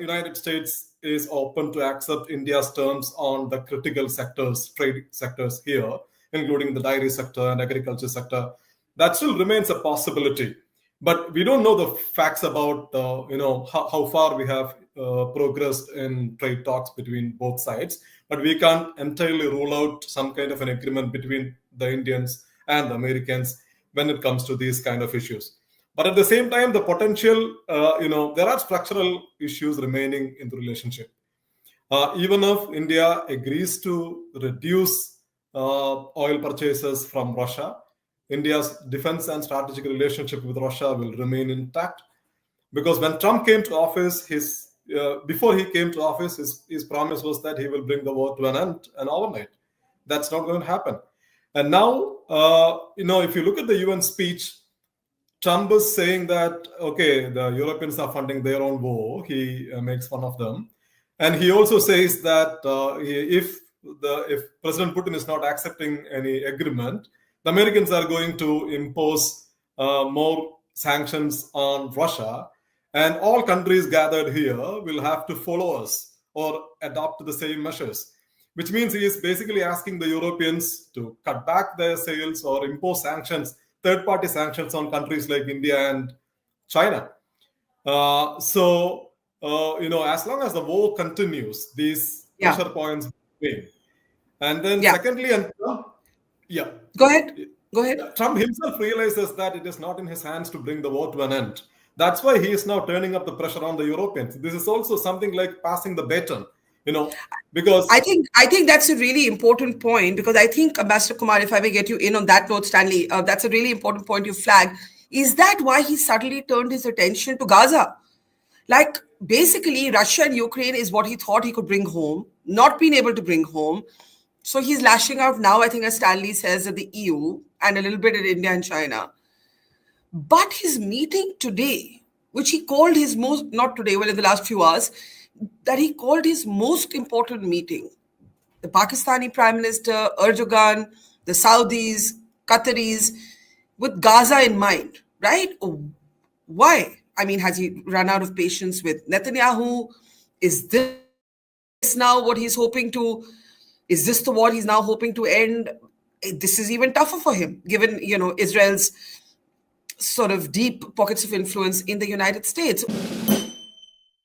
United States is open to accept India's terms on the critical sectors, trade sectors here, including the dairy sector and agriculture sector, that still remains a possibility. But we don't know the facts about how far we have progressed in trade talks between both sides. But we can't entirely rule out some kind of an agreement between the Indians and the Americans when it comes to these kind of issues. But at the same time, the potential, there are structural issues remaining in the relationship. Even if India agrees to reduce oil purchases from Russia, India's defense and strategic relationship with Russia will remain intact. Because when Trump came to office, before he came to office, his promise was that he will bring the war to an end and overnight. That's not going to happen. And now, if you look at the UN speech, Trump is saying that, okay, the Europeans are funding their own war. He makes fun of them. And he also says that if President Putin is not accepting any agreement, the Americans are going to impose more sanctions on Russia. And all countries gathered here will have to follow us or adopt the same measures, which means he is basically asking the Europeans to cut back their sales or impose sanctions, third-party sanctions on countries like India and China. As long as the war continues, these pressure points remain. And then secondly, and Trump, Go ahead. Trump himself realizes that it is not in his hands to bring the war to an end. That's why he is now turning up the pressure on the Europeans. This is also something like passing the baton. Because I think that's a really important point, because I think, Ambassador Kumar, if I may get you in on that note, Stanley, that's a really important point you flagged. Is that why he suddenly turned his attention to Gaza? Like, basically, Russia and Ukraine is what he thought he could bring home, not been able to bring home. So he's lashing out now, I think, as Stanley says, at the EU and a little bit at India and China. But his meeting today, which he called his most, not today, well, in the last few hours, that he called his most important meeting. The Pakistani Prime Minister, Erdogan, the Saudis, Qataris, with Gaza in mind, right? Why? I mean, has he run out of patience with Netanyahu? Is this now what he's hoping to, is this the war he's now hoping to end? This is even tougher for him, given, Israel's sort of deep pockets of influence in the United States.